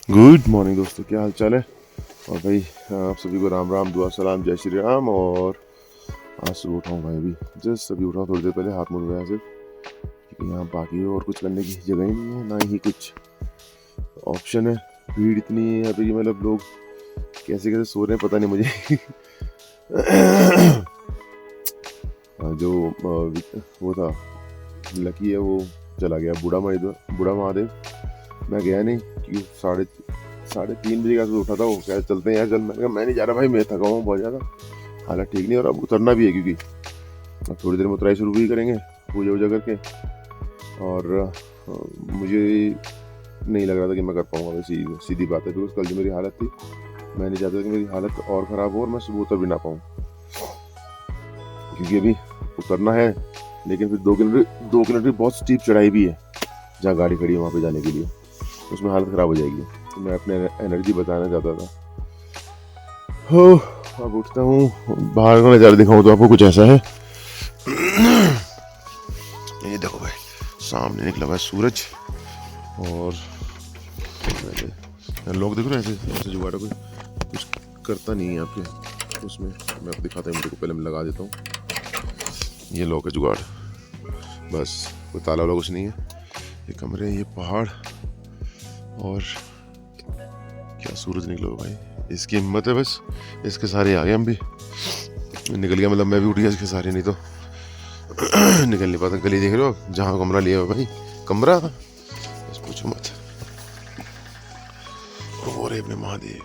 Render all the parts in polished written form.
Good morning दोस्तों, क्या हाल चाल है। और भाई आप सभी को राम राम, दुआ सलाम, जय श्री राम। और आज सुबह उठाऊँ भाई, अभी जस्ट अभी उठा, थोड़ी देर पहले हाथ मुड़ गया सिर्फ, क्योंकि यहाँ बाकी और कुछ करने की जगह ही नहीं है, ना ही कुछ ऑप्शन है। भीड़ इतनी है यहाँ पे कि मतलब लोग कैसे कैसे सो रहे हैं पता नहीं मुझे। जो वो था लकी है, वो चला गया बूढ़ा महादेव। मैं गया नहीं क्योंकि 3:30 बजे का उठा था। वो क्या चलते हैं यार, चल। मैंने कहा मैं नहीं जा रहा भाई, मैं थका हूँ बहुत ज़्यादा, हालत ठीक नहीं। और अब उतरना भी है क्योंकि अब थोड़ी देर में उतराई शुरू भी करेंगे पूजा वूजा करके। और मुझे नहीं लग रहा था कि मैं कर पाऊँगा, वैसी सीधी बात है। बिकॉज कल जो मेरी हालत थी, मैं नहीं चाहता कि मेरी हालत और ख़राब हो और मैं सुबह उतर भी ना पाऊँ, क्योंकि अभी उतरना है। लेकिन फिर 2 किलोमीटर बहुत स्टीप चढ़ाई भी है, जहाँ गाड़ी खड़ी है वहाँ पे जाने के लिए, उसमें हालत ख़राब हो जाएगी। तो मैं अपने एनर्जी बचाना चाहता था। हो, अब उठता हूँ, बाहर का नज़ारा दिखाऊँ तो आपको कुछ ऐसा है। ये देखो भाई, सामने निकला हुआ है सूरज। और लोग देख रहे हैं, ऐसे जुगाड़ कोई कुछ करता नहीं है आपके उसमें। मैं आपको दिखाता हूँ, मेरे को पहले मैं लगा देता हूँ। ये लोग का जुगाड़, बस कोई ताला वाला कुछ नहीं है। ये कमरे, ये पहाड़, और क्या सूरज निकला हो भाई। इसकी हिम्मत है बस, इसके सारे आ गए। हम भी निकल गया, मतलब मैं भी उठ गया इसके सारे, नहीं तो निकल नहीं पाता। गली देख रहे हो जहाँ कमरा लिया हुआ भाई, कमरा बस पूछो मत। और अपने महादेव,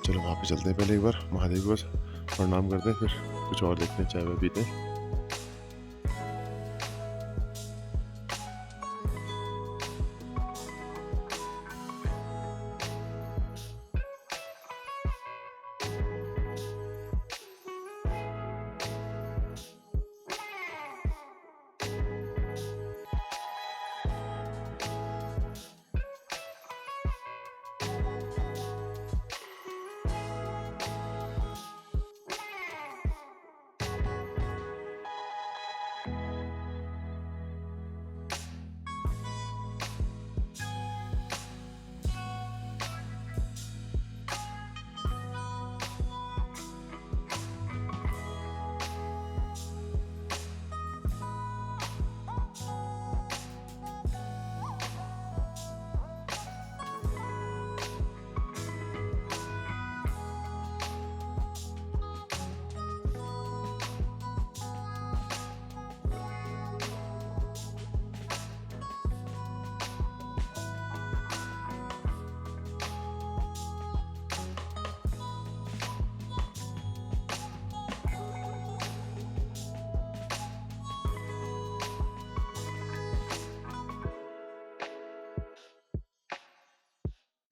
चलो वहाँ पे चलते हैं। पहले एक बार महादेव को बस प्रणाम करते हैं, फिर कुछ और देखते हैं, चाय वाय पीते हैं।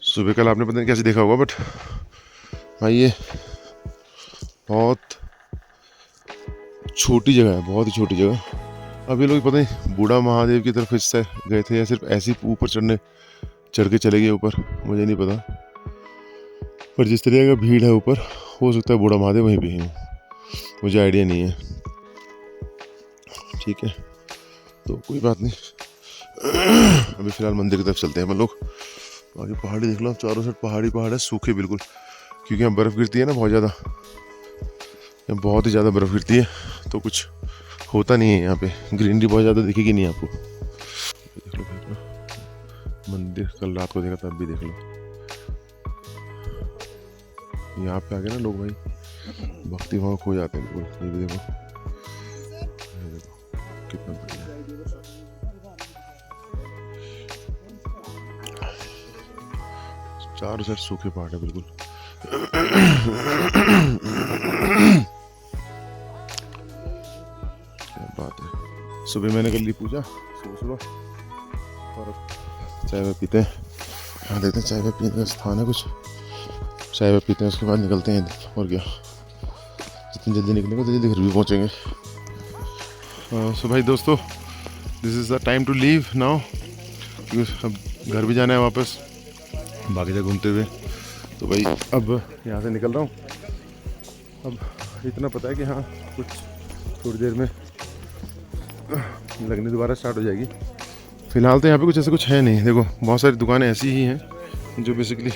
सुबह कल आपने पता नहीं कैसे देखा होगा, बट भाई ये बहुत छोटी जगह है, बहुत ही छोटी जगह। अब ये लोग पता नहीं बूढ़ा महादेव की तरफ इससे गए थे या सिर्फ ऐसे ही ऊपर चढ़ के चले गए ऊपर, मुझे नहीं पता। पर जिस तरह का भीड़ है ऊपर, हो सकता है बूढ़ा महादेव वहीं पे है, मुझे आइडिया नहीं है। ठीक है, तो कोई बात नहीं। अभी फिलहाल मंदिर की तरफ चलते हैं हम लोग। आगे पहाड़ी देख लो, चारों साइड पहाड़ी पहाड़ है, सूखे बिल्कुल, क्योंकि यहाँ बर्फ़ गिरती है ना बहुत ज़्यादा, यहाँ बहुत ही ज़्यादा बर्फ़ गिरती है, तो कुछ होता नहीं है यहाँ पे, ग्रीनरी बहुत ज़्यादा दिखेगी नहीं आपको। देख लो मंदिर, कल रात को देखा तब भी देख लो। यहाँ पे आके ना लोग भाई भक्ति भाव खो जाते हैं बिल्कुल। ये भी देखो, कितना बढ़िया है। चारों साइड सूखे पहाड़ है बिल्कुल। क्या बात है। सुबह मैंने कर ली पूजा सुबह, और अब चाय वाय पीते हैं। हाँ देखते हैं, चाय वाय पीने का स्थान है कुछ, चाय वाय पीते हैं, उसके बाद निकलते हैं। और क्या, जितनी जल्दी निकलेंगे तो जल्दी घर भी पहुँचेंगे। सो भाई दोस्तों, this is the time to leave now, क्योंकि अब घर भी जाना है वापस बाकी जगह घूमते हुए। तो भाई अब यहाँ से निकल रहा हूँ। अब इतना पता है कि हाँ, कुछ थोड़ी देर में लगने दोबारा स्टार्ट हो जाएगी। फ़िलहाल तो यहाँ पे कुछ ऐसा कुछ है नहीं। देखो बहुत सारी दुकानें ऐसी ही हैं जो बेसिकली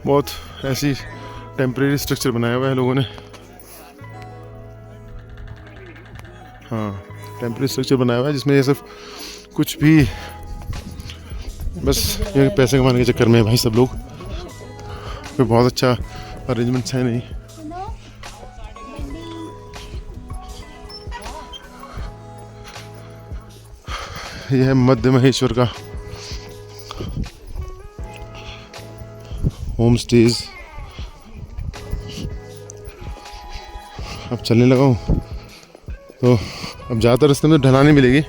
बहुत ऐसी टेम्परेरी स्ट्रक्चर बनाया हुआ है लोगों ने। हाँ, टेम्परेरी स्ट्रक्चर बनाया हुआ है जिसमें ये सिर्फ कुछ भी बस ये पैसे कमाने के चक्कर में है भाई सब लोग। कोई बहुत अच्छा अरेंजमेंट्स है नहीं। यह है मध्य महेश्वर का होम स्टेज। अब चलने लगा हूँ तो अब ज़्यादातर रास्ते में ढलान नहीं मिलेगी।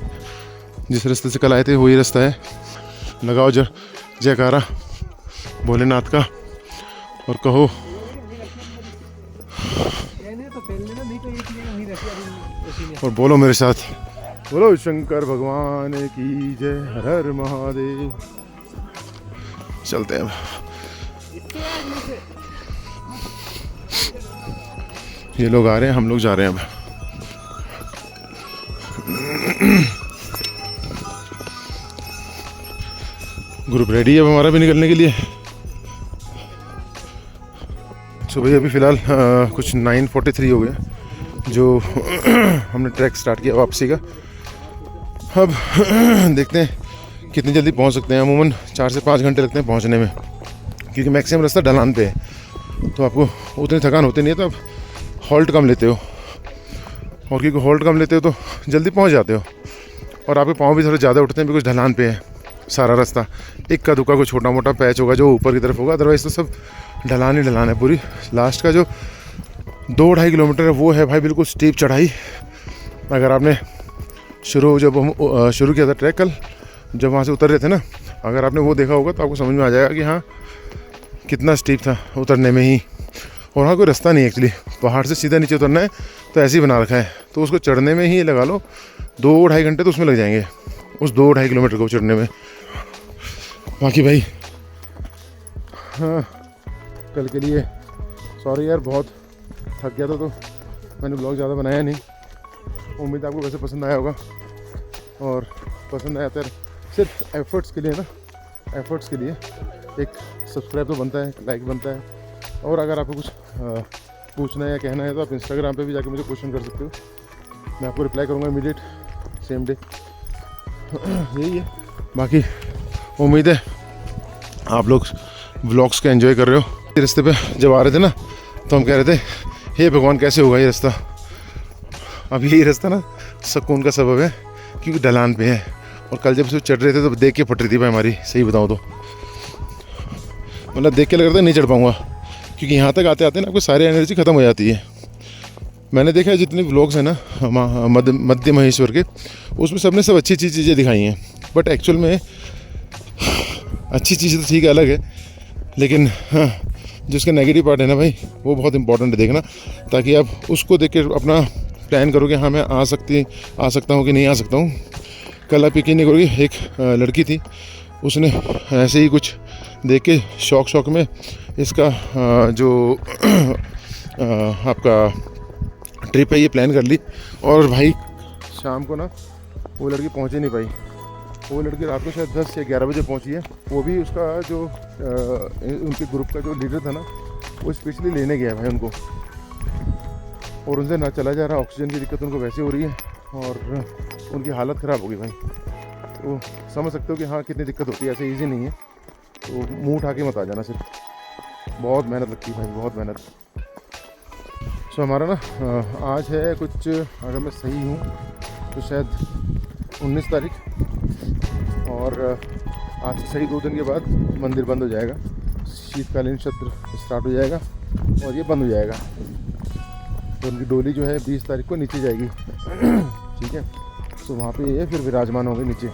जिस रास्ते से कल आए थे वही रास्ता है। लगाओ जयकारा भोलेनाथ का और कहो और बोलो मेरे साथ, बोलो शंकर भगवान की जय, हर हर महादेव। चलते हैं अब। ये लोग आ रहे हैं, हम लोग जा रहे हैं अब। ग्रुप रेडी है अब हमारा भी निकलने के लिए। सुबह अभी फ़िलहाल कुछ 9:43 हो गया जो हमने ट्रैक स्टार्ट किया वापसी का। अब देखते हैं कितनी जल्दी पहुंच सकते हैं। अमूमन 4 से 5 घंटे लगते हैं पहुंचने में, क्योंकि मैक्सिमम रास्ता ढलान पे है तो आपको उतनी थकान होती नहीं है। तो आप हॉल्ट कम लेते हो, और क्योंकि हॉल्ट कम लेते हो तो जल्दी पहुंच जाते हो। और आपके पाँव भी थोड़े ज़्यादा उठते हैं बिकॉज ढलान पे है सारा रास्ता। इक्का दुक्का कोई छोटा मोटा पैच होगा जो ऊपर की तरफ होगा, अदरवाइज तो सब ढलान ही ढलान है पूरी। लास्ट का जो 2-2.5 किलोमीटर है वो है भाई बिल्कुल स्टीप चढ़ाई। अगर आपने जब हम शुरू किया था ट्रैक कल, जब वहाँ से उतर रहे थे ना, अगर आपने वो देखा होगा तो आपको समझ में आ जाएगा कि हाँ कितना स्टीप था उतरने में ही। और वहाँ कोई रास्ता नहीं है एक्चुअली, पहाड़ से सीधा नीचे उतरना है तो ऐसे ही बना रखा है। तो उसको चढ़ने में ही लगा लो 2-2.5 घंटे तो उसमें लग जाएंगे, उस 2-2.5 किलोमीटर को चढ़ने में। बाकी भाई हाँ, कल के लिए सॉरी यार, बहुत थक गया था तो मैंने ब्लॉग ज़्यादा बनाया नहीं। उम्मीद आपको वैसे पसंद आया होगा, और पसंद आया तो सिर्फ एफर्ट्स के लिए ना, एफर्ट्स के लिए एक सब्सक्राइब तो बनता है, लाइक बनता है। और अगर आपको कुछ पूछना है या कहना है तो आप इंस्टाग्राम पे भी जाके मुझे क्वेश्चन कर सकते हो, मैं आपको रिप्लाई करूँगा इमीडिएट सेम डे। यही है। बाकी उम्मीद है आप लोग व्लॉग्स के एंजॉय कर रहे हो। रास्ते पे जब आ रहे थे ना तो हम कह रहे थे हे भगवान कैसे होगा ये रास्ता। अब यही रास्ता ना सुकून का सबब है, क्योंकि ढलान पे है। और कल जब से चढ़ रहे थे तो देख के फट रही थी भाई हमारी, सही बताऊँ तो मतलब देख के लग रहा था नहीं चढ़ पाऊँगा, क्योंकि यहाँ तक आते आते ना आपको सारी एनर्जी ख़त्म हो जाती है। मैंने देखा है जितने व्लॉग्स हैं ना मध्य महेश्वर के, उसमें सबने सब अच्छी अच्छी चीज़ें दिखाई हैं। बट एक्चुअल में अच्छी चीज़ें तो ठीक है, अलग है, लेकिन हाँ जो उसका नेगेटिव पार्ट है ना भाई, वो बहुत इंपॉर्टेंट है देखना, ताकि आप उसको देख के अपना प्लान करो कि हाँ मैं आ सकता हूँ कि नहीं आ सकता हूँ। कल आप यकीन नहीं करोगे, एक लड़की थी, उसने ऐसे ही कुछ देख के शौक में इसका जो आपका ट्रिप है ये प्लान कर ली। और भाई शाम को ना वो लड़की पहुँच ही नहीं पाई। वो लड़की रात को शायद 10 या 11 बजे पहुँची है। वो भी उसका जो उनके ग्रुप का जो लीडर था ना, वो स्पेशली लेने गया भाई उनको, और उनसे ना चला जा रहा। ऑक्सीजन की दिक्कत उनको वैसे हो रही है और उनकी हालत ख़राब हो गई भाई। तो समझ सकते हो कि हाँ कितनी दिक्कत होती है, ऐसे ईजी नहीं है। तो मुँह उठा के मत आ जाना, सिर्फ बहुत मेहनत लगती है भाई, बहुत मेहनत। सो हमारा ना आज है कुछ, अगर मैं सही हूँ तो शायद 19 तारीख, और आज से सही 2 दिन के बाद मंदिर बंद हो जाएगा, शीतकालीन सत्र स्टार्ट हो जाएगा और ये बंद हो जाएगा। तो उनकी डोली जो है 20 तारीख को नीचे जाएगी। ठीक है, तो वहाँ पे ये फिर विराजमान होंगे नीचे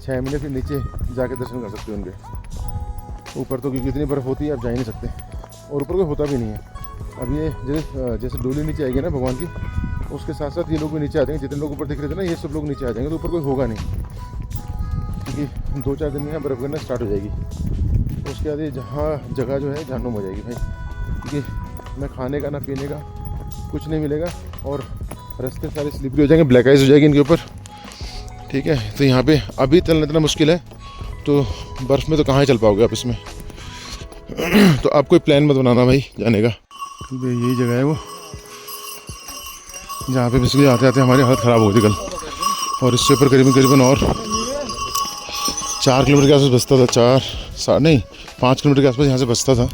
6 महीने, फिर नीचे जाके दर्शन कर सकते हो उनके। ऊपर तो क्योंकि इतनी बर्फ़ होती है आप जा ही नहीं सकते, और ऊपर कोई होता भी नहीं है। अब ये जैसे डोली नीचे आएगी ना भगवान की, उसके साथ साथ ये लोग भी नीचे आ जाएंगे। जितने लोग ऊपर दिख रहे थे ना, ये सब लोग नीचे आ जाएंगे। तो ऊपर कोई होगा नहीं, क्योंकि 2-4 दिन में यहाँ बर्फ़ गिरना स्टार्ट हो जाएगी। उसके बाद ये जहाँ जगह जो है जहन्नुम हो जाएगी भाई, क्योंकि ना खाने का ना पीने का कुछ नहीं मिलेगा, और रास्ते सारे स्लिपरी हो जाएंगे, ब्लैक आइज हो जाएगी इनके ऊपर। ठीक है। तो यहाँ पे अभी चलना इतना मुश्किल है, तो बर्फ़ में तो कहाँ ही चल पाओगे आप इसमें। तो आप कोई प्लान मत बनाना भाई जाने का। यही जगह है वो जहाँ पे बेसिकली आते आते हमारी हालत ख़राब हो गई थी कल, और इससे ऊपर करीबन और 4 किलोमीटर के आसपास बसता था, 5 किलोमीटर के आसपास यहाँ से बसता था।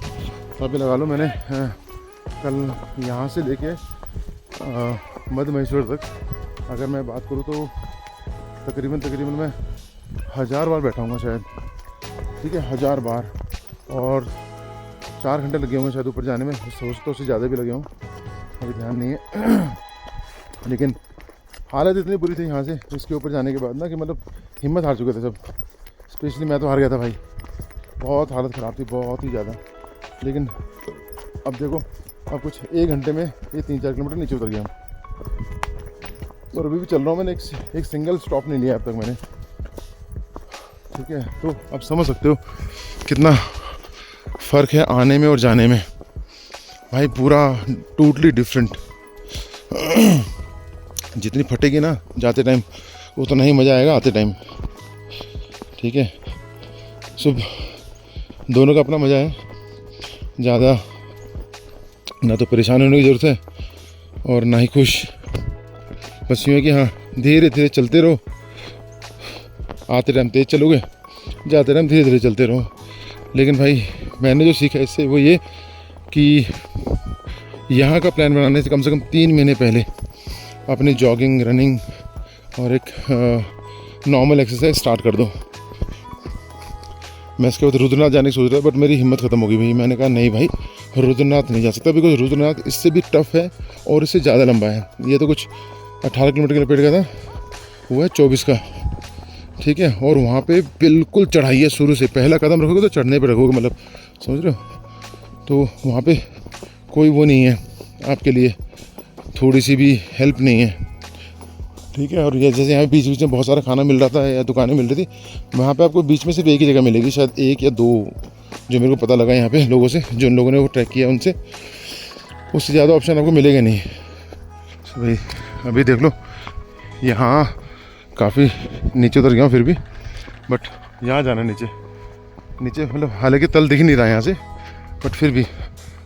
तो अभी लगा लो मैंने कल यहाँ से लेके मध्य महेश्वर तक अगर मैं बात करूँ तो तकरीबन मैं 1000 बार बैठा हूँ शायद, ठीक है, 1000 बार, और 4 घंटे लगे होंगे शायद ऊपर जाने में। सोच तो उससे ज़्यादा भी लगे हों, अभी ध्यान नहीं है। लेकिन हालत इतनी बुरी थी यहाँ से इसके ऊपर जाने के बाद ना कि मतलब हिम्मत हार चुके थे सब, स्पेशली मैं तो हार गया था भाई, बहुत हालत ख़राब थी, बहुत ही ज़्यादा। लेकिन अब देखो, अब कुछ 1 घंटे में ये 3-4 किलोमीटर नीचे उतर गया हूँ, और अभी भी चल रहा हूँ। मैंने एक सिंगल स्टॉप नहीं लिया अब तक मैंने, ठीक है। तो अब समझ सकते हो कितना फ़र्क है आने में और जाने में भाई, पूरा टोटली डिफरेंट। जितनी फटेगी ना जाते टाइम उतना ही मज़ा आएगा आते टाइम, ठीक है। सब दोनों का अपना मज़ा है, ज़्यादा ना तो परेशान होने की ज़रूरत है और ना ही खुश। बस यूँ है कि हाँ, धीरे धीरे चलते रहो, आते टाइम तेज़ चलोगे, जाते टाइम धीरे धीरे चलते रहो। लेकिन भाई मैंने जो सीखा इससे वो ये कि यहाँ का प्लान बनाने से कम 3 महीने पहले अपनी जॉगिंग, रनिंग और एक नॉर्मल एक्सरसाइज स्टार्ट कर दो। मैं इसके बाद रुद्रनाथ जाने की सोच रहा था, बट मेरी हिम्मत ख़त्म हो गई भाई। मैंने कहा नहीं भाई, रुद्रनाथ नहीं जा सकता, बिकॉज रुद्रनाथ इससे भी टफ है और इससे ज़्यादा लंबा है। ये तो कुछ 18 किलोमीटर के लपेट का था, वो है 24 का, ठीक है। और वहाँ पे बिल्कुल चढ़ाई है, शुरू से पहला कदम रखोगे तो चढ़ने पे रखोगे, मतलब समझ रहे हो। तो वहाँ पे कोई वो नहीं है आपके लिए, थोड़ी सी भी हेल्प नहीं है, ठीक है। और ये जैसे यहाँ बीच में बहुत सारा खाना मिल रहा था या दुकानें मिल रही थी, वहाँ पे आपको बीच में सिर्फ एक ही जगह मिलेगी, शायद 1 या 2, जो मेरे को पता लगा यहाँ पे लोगों से, जो लोगों ने वो ट्रैक किया उनसे, उससे ज़्यादा ऑप्शन आपको मिलेगा नहीं। तो भाई अभी देख लो, यहाँ काफ़ी नीचे उतर गया हूँ फिर भी, बट यहाँ जाना नीचे मतलब हालांकि तल दिख नहीं रहा है यहाँ से, बट फिर भी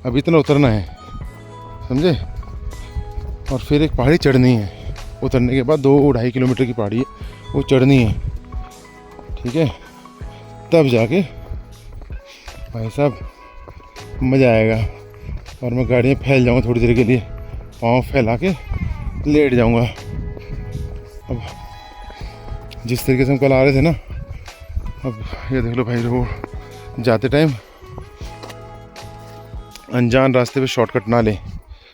अभी इतना उतरना है, समझे। और फिर एक पहाड़ी चढ़नी है, उतरने के बाद 2-2.5 किलोमीटर की पहाड़ी है, वो चढ़नी है, ठीक है। तब जाके भाई साहब मज़ा आएगा, और मैं गाड़ी में फैल जाऊँगा थोड़ी देर के लिए, पाँव फैला के लेट जाऊँगा। अब जिस तरीके से हम कल आ रहे थे ना, अब ये देख लो भाई, रोड जाते टाइम अनजान रास्ते पे शॉर्टकट ना लें,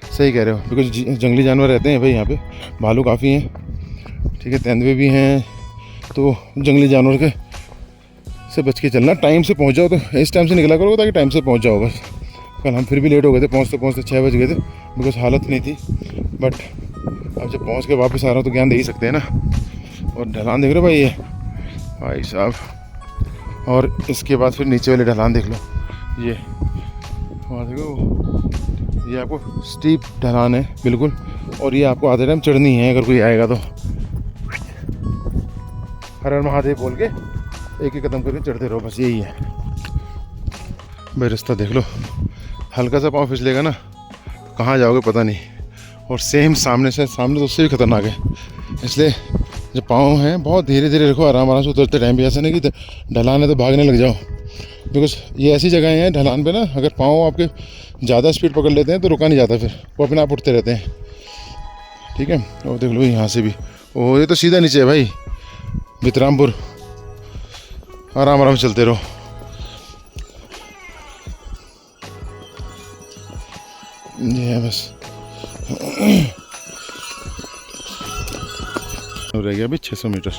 सही कह रहे हो, बिकॉज जंगली जानवर रहते हैं भाई यहाँ पे, भालू काफ़ी हैं, ठीक है, तेंदुए भी हैं। तो जंगली जानवर के से बच के चलना, टाइम से पहुँच जाओ, तो इस टाइम से निकला करो ताकि टाइम से पहुँच जाओ बस। कल हम फिर भी लेट हो गए थे, पहुँचते 6 बज गए थे, बिकॉज हालत नहीं थी। बट अब जब पहुँच के वापस आ रहा हूँ तो ज्ञान दे ही सकते हैं ना। और ढलान देख रहे हो भाई, ये भाई साहब, और इसके बाद फिर नीचे वाले ढलान देख लो, ये वहाँ देखो, ये आपको स्टीप ढलान है बिल्कुल, और ये आपको आधे टाइम चढ़नी है अगर कोई आएगा तो। हर हर महादेव बोल के एक कदम करके चढ़ते रहो, बस यही है भाई। रास्ता देख लो, हल्का सा पाँव फिसलेगा ना, कहाँ जाओगे पता नहीं। और सेम सामने तो उससे भी खतरनाक है, इसलिए जो पाँव हैं बहुत धीरे धीरे रखो, आराम से उतरते टाइम भी। ऐसा नहीं कि ढलान है तो भागने लग जाओ, बिकॉज ये ऐसी जगह हैं ढलान पे ना, अगर पाँव आपके ज़्यादा स्पीड पकड़ लेते हैं तो रुका नहीं जाता, फिर वो अपने आप उठते रहते हैं, ठीक है। और देख लो यहाँ से भी, ओह ये तो सीधा नीचे है भाई, बितरामपुर। आराम चलते रहो। ये है बस, रह गया अभी 600 मीटर,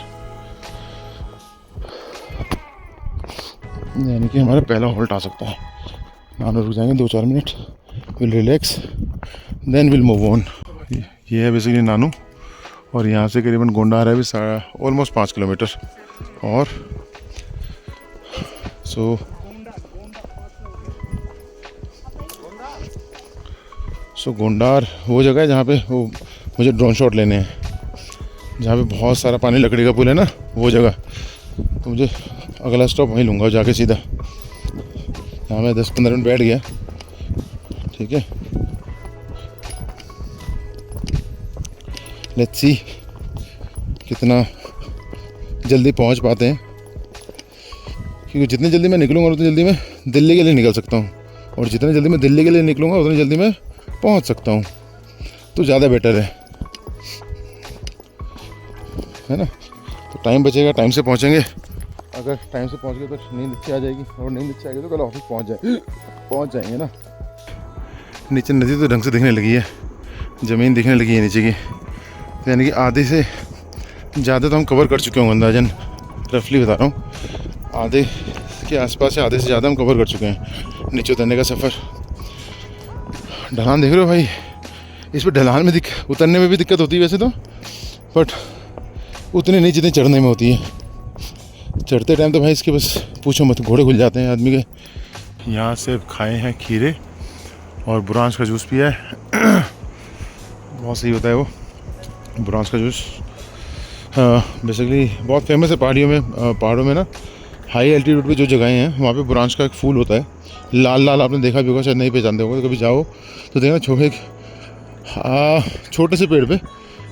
यानी कि हमारा पहला हॉल्ट आ सकता है। नानो रुक जाएंगे 2-4 minute, will relax, then will move on. ये है बेसिकली नानू, और यहाँ से करीबन गोंडा आ रहा है भी ऑलमोस्ट 5 किलोमीटर। और सो गोंडार वो जगह है जहाँ पे वो मुझे ड्रोन शॉट लेने हैं, जहाँ पे बहुत सारा पानी, लकड़ी का पुल है ना, वो जगह। तो मुझे अगला स्टॉप वहीं लूँगा जाके सीधा। यहाँ मैं 10-15 मिनट बैठ गया, ठीक है। लेट्स सी कितना जल्दी पहुँच पाते हैं, क्योंकि जितनी जल्दी मैं निकलूँगा उतनी जल्दी मैं दिल्ली के लिए निकल सकता हूँ, और जितनी जल्दी मैं दिल्ली के लिए निकलूँगा उतनी जल्दी मैं पहुँच सकता हूँ, तो ज़्यादा बेटर है ना। तो टाइम बचेगा, टाइम से पहुँचेंगे। अगर टाइम से पहुँच गए तो नींद अच्छी आ जाएगी, और नींद अच्छी आएगी तो कल ऑफिस पहुँच जाएंगे ना। नीचे नदी तो ढंग से दिखने लगी है, ज़मीन दिखने लगी है नीचे की, तो यानी कि आधे से ज़्यादा तो हम कवर कर चुके होंगे, अंदाजन रफली बता रहा हूँ। आधे के आसपास से आधे से ज़्यादा हम कवर कर चुके हैं नीचे उतरने का सफ़र। ढलान देख रहे हो भाई, इस पर ढलान में उतरने में भी दिक्कत होती है वैसे तो, बट उतनी नहीं जितनी चढ़ने में होती है। चढ़ते टाइम तो भाई इसके बस पूछो मत, घोड़े खुल जाते हैं आदमी के। यहाँ से खाए हैं खीरे और बुरांश का जूस पिया है। बहुत सही होता है वो बुरांश का जूस। बेसिकली बहुत फेमस है पहाड़ों में ना, हाई एल्टीट्यूड पे जो जगहें हैं वहाँ पे बुरांश का एक फूल होता है, लाल लाल, आपने देखा भी होगा, शायद नहीं पहचानते होगा, तो कभी जाओ तो देखना, छोटे से पेड़ पे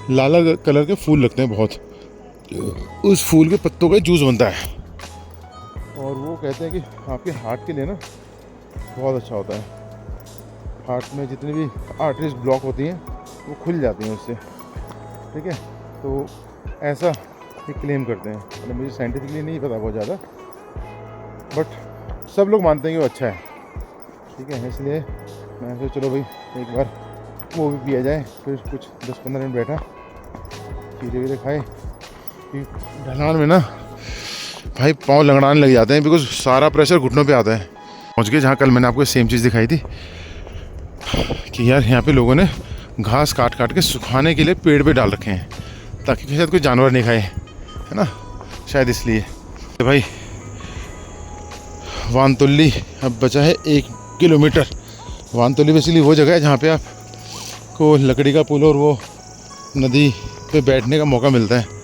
लाल लाल कलर के फूल लगते हैं बहुत। उस फूल के पत्तों का जूस बनता है, और वो कहते हैं कि आपके हार्ट के लिए ना बहुत अच्छा होता है। हार्ट में जितनी भी आर्टरीज ब्लॉक होती हैं वो खुल जाती हैं उससे, ठीक है। तो ऐसा ये क्लेम करते हैं, मतलब मुझे साइंटिफिकली नहीं पता बहुत ज़्यादा, बट सब लोग मानते हैं कि वो अच्छा है, ठीक है। इसलिए मैं सोचा चलो भाई एक बार वो भी पिया जाए। फिर कुछ 10-15 मिनट बैठा, खीरे वीरे खाए। ढलान में ना भाई पाँव लंगड़ाने लग जाते हैं, बिकॉज सारा प्रेशर घुटनों पे आता है। पहुँच गए जहाँ कल मैंने आपको सेम चीज़ दिखाई थी कि यार यहाँ पे लोगों ने घास काट काट के सुखाने के लिए पेड़ पे डाल रखे हैं, ताकि शायद कोई जानवर नहीं खाए, है ना, शायद इसलिए। तो भाई वानतुल्ली अब बचा है 1 किलोमीटर। वानतुल्ली बेसिकली वो जगह है जहाँ पे आपको लकड़ी का पुल और वो नदी पे बैठने का मौका मिलता है।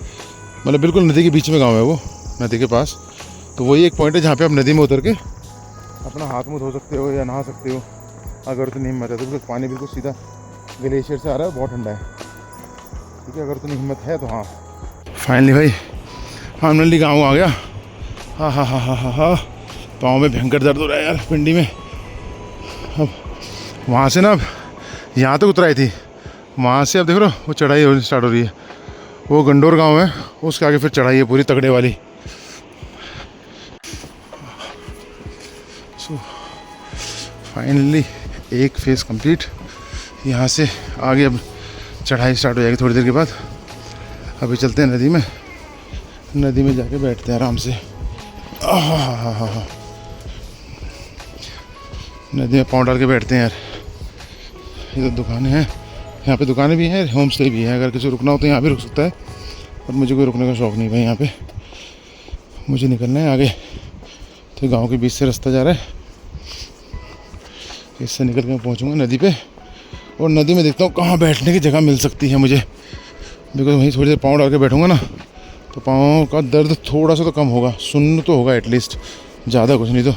मतलब बिल्कुल नदी के बीच में गांव है वो, नदी के पास। तो वही एक पॉइंट है जहाँ पे आप नदी में उतर के अपना हाथ मुँह धो सकते हो या नहा सकते हो, अगर तो नहीं हिम्मत है तो। बिल्कुल पानी बिल्कुल सीधा ग्लेशियर से आ रहा है, बहुत ठंडा है, ठीक है। अगर तो नहीं हिम्मत है तो हाँ। फाइनली भाई फाइनली गाँव आ गया। हाँ हाँ हाँ हाँ हाँ हाँ, पाँव में भयंकर दर्द हो रहा है यार, पिंडी में। अब वहाँ से ना, अब यहाँ तक उतराई थी, वहाँ से अब देख रहे हो वो चढ़ाई स्टार्ट हो रही है। वो गंडोर गांव है, उसके आगे फिर चढ़ाई है पूरी तगड़े वाली। सो फाइनली एक फेज़ कंप्लीट। यहाँ से आगे अब चढ़ाई स्टार्ट हो जाएगी थोड़ी देर के बाद। अभी चलते हैं नदी में, नदी में जाके बैठते हैं आराम से। नदी में पाँव डाल के बैठते हैं यार। ये तो दुकानें हैं, यहाँ पे दुकानें भी हैं, होम स्टे भी है। अगर किसी रुकना हो तो यहाँ भी रुक सकता है, पर मुझे कोई रुकने का शौक़ नहीं भाई यहाँ पे। मुझे निकलना है आगे, तो गांव के बीच से रास्ता जा रहा है, इससे निकल के मैं पहुँचूँगा नदी पे। और नदी में देखता हूँ कहाँ बैठने की जगह मिल सकती है मुझे, बिकॉज वहीं थोड़ी देर पाँव डाल के बैठूँगा ना, तो पाँव का दर्द थोड़ा सा तो कम होगा, सुन्न तो होगा एटलीस्ट, ज़्यादा कुछ नहीं तो।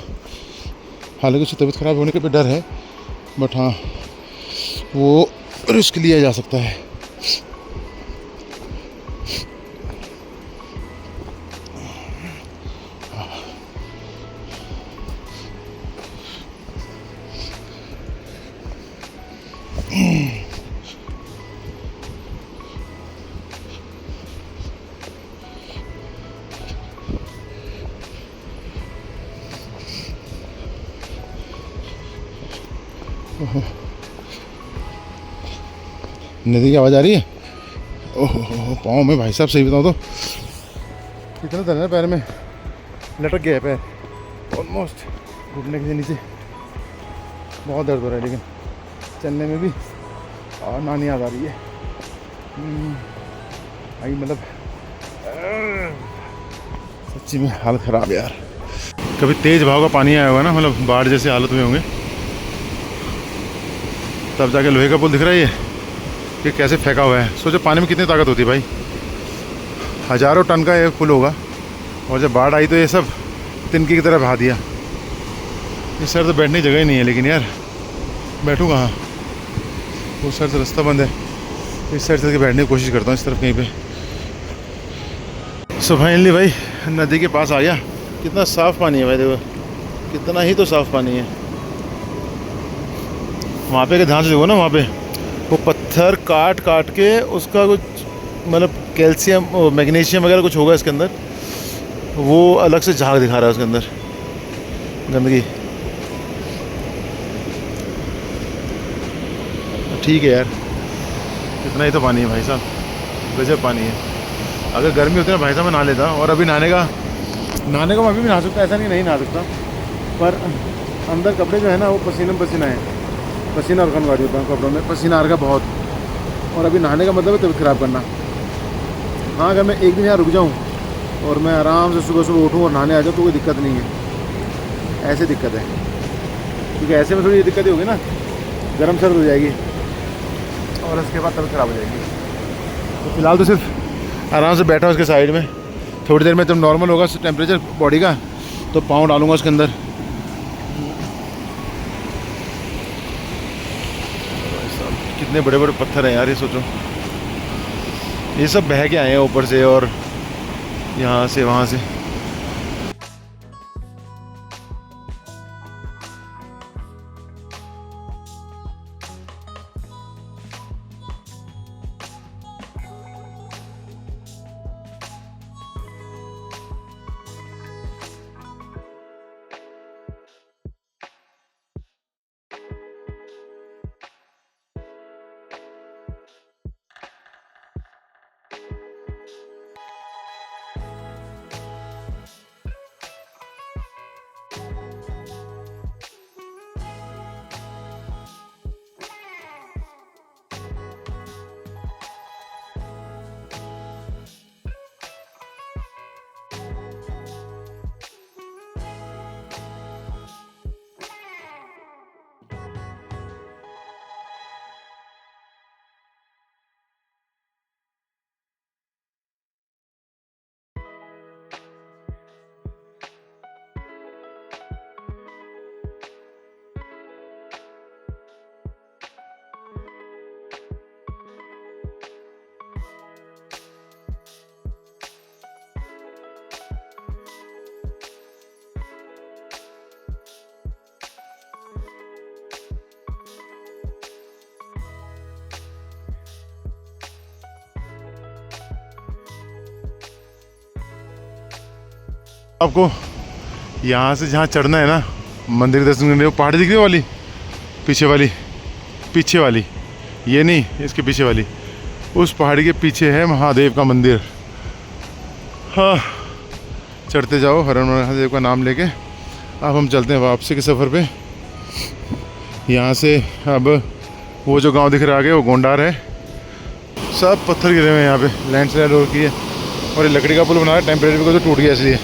हालांकि उसकी तबीयत ख़राब होने के भी डर है, बट हाँ वो रिस्क लिया जा सकता है। नदी की आवाज़ आ रही है। ओहो पाँव में भाई साहब, सही बताऊँ तो इतना दर्द है पैर में, लटक गया है पैर ऑलमोस्ट घुटने के नीचे, बहुत दर्द हो रहा है। लेकिन चलने में भी और नानी याद आ रही है भाई, मतलब सच्ची में हालत ख़राब है यार। कभी तेज़ भाव का पानी आया होगा ना, मतलब बाढ़ जैसे हालत में होंगे, तब जाके लोहे का पुल दिख रहा है ये कैसे फेंका हुआ है। सोचो पानी में कितनी ताकत होती है भाई, हज़ारों टन का ये पुल होगा। और जब बाढ़ आई तो ये सब तिनके की तरह बहा दिया। इस साइड तो बैठने की जगह ही नहीं है, लेकिन यार बैठूँ कहाँ? उस साइड से रास्ता बंद है, इस साइड से बैठने की कोशिश करता हूँ इस तरफ कहीं पे। सो फाइनली भाई नदी के पास आ गया। कितना साफ़ पानी है भाई, देखो कितना ही तो साफ़ पानी है। वहाँ पे के ध्यान से देखो ना, वहाँ पे वो पत्थर काट काट के उसका कुछ मतलब कैल्शियम मैग्नीशियम वगैरह कुछ होगा इसके अंदर, वो अलग से झाग दिखा रहा है उसके अंदर गंदगी। ठीक है यार, इतना ही तो पानी है भाई साहब, गजब पानी है। अगर गर्मी होती ना भाई साहब मैं नहा लेता। और अभी नहाने का मैं अभी भी नहा सकता, ऐसा नहीं नहा सकता, पर अंदर कपड़े जो है ना वो पसीना पसीना है, पसीना और खनगाड़ी होता है कपड़ों में, पसीना आ रहा बहुत। और अभी नहाने का मतलब है तबीयत ख़राब करना। हाँ अगर मैं एक दिन यहाँ रुक जाऊँ और मैं आराम से सुबह सुबह उठूँ और नहाने आ जाऊँ तो कोई दिक्कत नहीं है। ऐसे दिक्कत है, क्योंकि ऐसे में थोड़ी ये दिक्कत ही होगी ना, गर्म सर्द हो जाएगी और उसके बाद तबीयत ख़राब हो जाएगी। तो फिलहाल तो सिर्फ आराम से बैठा हूँ उसके साइड में। थोड़ी देर में जब नॉर्मल होगा टेम्परेचर बॉडी का तो पाँव डालूँगा उसके अंदर। कितने बड़े बड़े पत्थर हैं यार, ये सोचो। ये सब बह के आए हैं ऊपर से और यहाँ से वहाँ से। आपको यहाँ से जहाँ चढ़ना है ना मंदिर दर्शन करने, वो पहाड़ी दिख रही है वाली, पीछे वाली ये नहीं, इसके पीछे वाली, उस पहाड़ी के पीछे है महादेव का मंदिर। हाँ चढ़ते जाओ हर महादेव का नाम लेके। अब हम चलते हैं वापसी के सफ़र पे। यहाँ से अब वो जो गांव दिख रहा है आगे वो गोंडार है। सब पत्थर गिरे हुए हैं यहाँ पे, लैंडस्लाइड हो रखी है। और ये लकड़ी का पुल बना है टेम्परेरी को, तो टूट गया इसलिए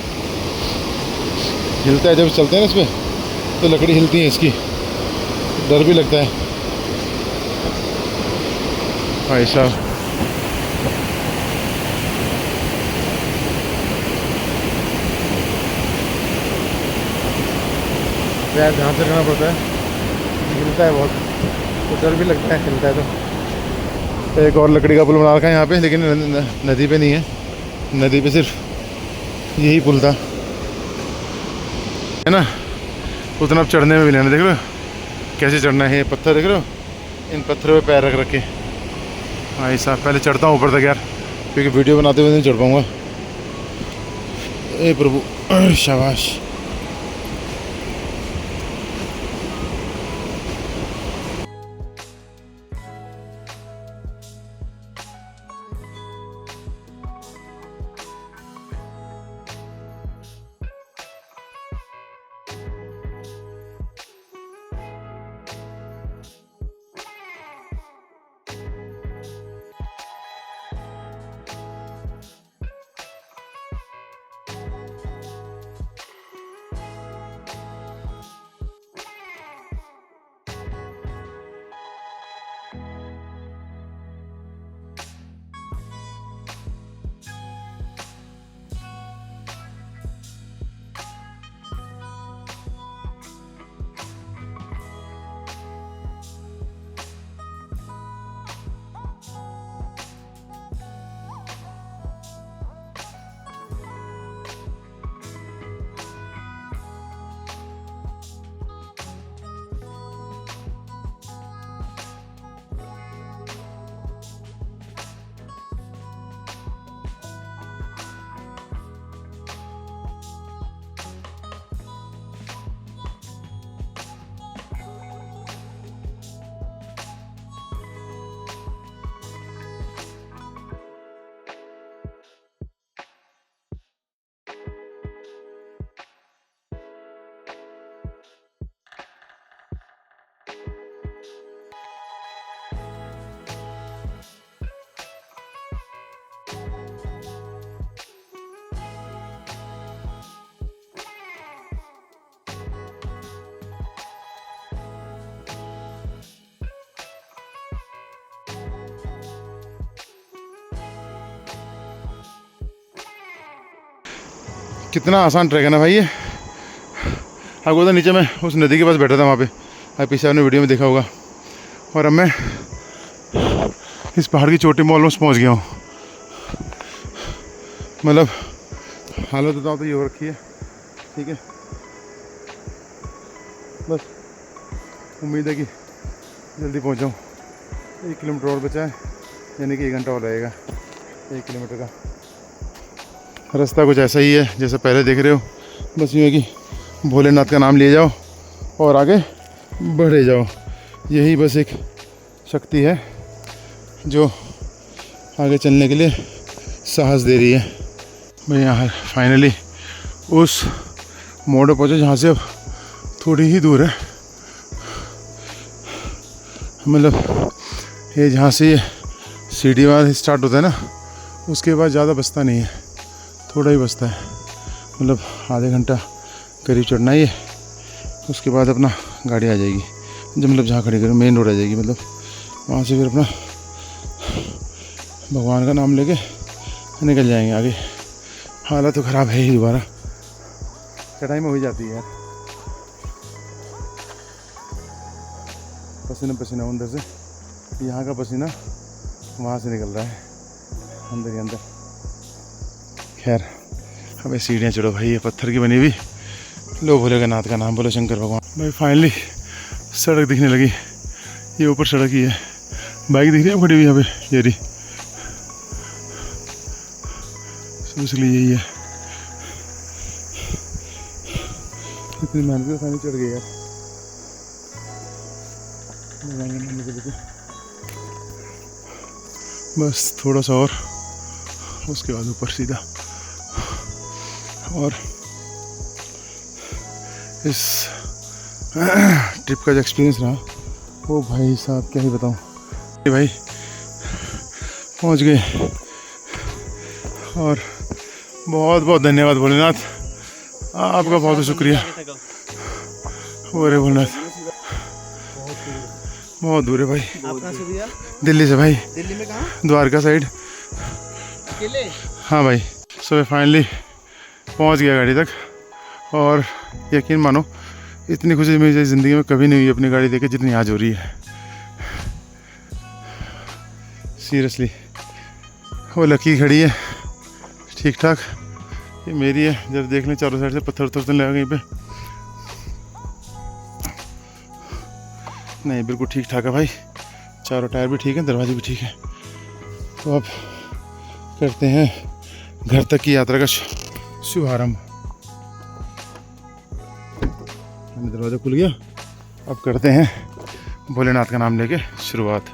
हिलता है। जब चलते हैं ना इस पर तो लकड़ी हिलती है इसकी, डर भी लगता है भाई साहब। यार ध्यान से रहना पड़ता है, हिलता है बहुत, तो डर भी लगता है हिलता है तो। एक और लकड़ी का पुल बना रखा है यहाँ पे, लेकिन नदी पे नहीं है, नदी पे सिर्फ यही पुल था है ना। उतना अब चढ़ने में भी लेना, देख रहे हो कैसे चढ़ना है। ये पत्थर देख रहे हो, इन पत्थरों पे पैर रख रखे भाई साहब। पहले चढ़ता हूँ ऊपर तक यार, क्योंकि वीडियो बनाते हुए नहीं चढ़ पाऊँगा। ए प्रभु शाबाश। कितना आसान ट्रैक है ना भाई ये। आपको तो नीचे मैं उस नदी के पास बैठा था वहाँ पे, आप पीछे आपने वीडियो में देखा होगा। और अब मैं इस पहाड़ की चोटी में ऑलमोस्ट पहुँच गया हूँ। मतलब हालत बताओ तो ये हो रखी है, ठीक है। बस उम्मीद है कि जल्दी पहुँच जाऊँ। 1 किलोमीटर और बचा है, यानी कि 1 घंटा और रहेगा 1 किलोमीटर का। रास्ता कुछ ऐसा ही है जैसे पहले देख रहे हो। बस यूँ है कि भोलेनाथ का नाम लिए जाओ और आगे बढ़े जाओ। यही बस एक शक्ति है जो आगे चलने के लिए साहस दे रही है। मैं यहाँ फाइनली उस मोड़ पर पहुँचा जहाँ से अब थोड़ी ही दूर है। मतलब ये जहाँ से ये सीढ़ी वाला स्टार्ट होता है ना, उसके बाद ज़्यादा बचता नहीं है, थोड़ा ही बचता है। मतलब आधे घंटा करीब चढ़ना ही है, उसके बाद अपना गाड़ी आ जाएगी। जब मतलब जहाँ खड़ी करें मेन रोड आ जाएगी। मतलब वहाँ से फिर अपना भगवान का नाम लेके निकल जाएंगे आगे। हालत तो ख़राब है ही, दोबारा चढ़ाई में हो जाती है यार। पसीना पसीना अंदर से, यहाँ का पसीना वहाँ से निकल रहा है अंदर ही अंदर। खैर हमें सीढ़ियाँ चढ़ो भाई, ये पत्थर की बनी हुई। लो भोले का नाथ का नाम, बोलो शंकर भगवान। भाई फाइनली सड़क दिखने लगी। ये ऊपर सड़क ही है, बाइक दिख रही है खड़ी हुई यहाँ पे, ये रही। इसलिए यही है, इतनी मेहनत से खानी चढ़ गई यार। बस थोड़ा सा और, उसके बाद ऊपर सीधा। और इस ट्रिप का जो एक्सपीरियंस रहा वो भाई साहब क्या ही बताऊँ। भाई पहुंच गए और बहुत बहुत धन्यवाद भोलेनाथ, आपका बहुत बहुत शुक्रिया। अरे भोलेनाथ बहुत दूर है भाई। आप कहाँ से भैया? दिल्ली से भाई। दिल्ली में कहाँ? द्वारका साइड। अकेले? हाँ भाई। सो फाइनली पहुंच गया गाड़ी तक। और यकीन मानो इतनी खुशी मेरी ज़िंदगी में कभी नहीं हुई अपनी गाड़ी देखे जितनी आज हो रही है। सीरियसली वो लकी खड़ी है ठीक ठाक, ये मेरी है। जब देख लें चारों साइड से पत्थर उतरने लगा कहीं पे। नहीं बिल्कुल ठीक ठाक है भाई, चारों टायर भी ठीक है, दरवाजे भी ठीक है। तो अब करते हैं घर तक की यात्रा का शुभारंभ। दरवाजा खुल गया, अब करते हैं भोलेनाथ का नाम लेके शुरुआत।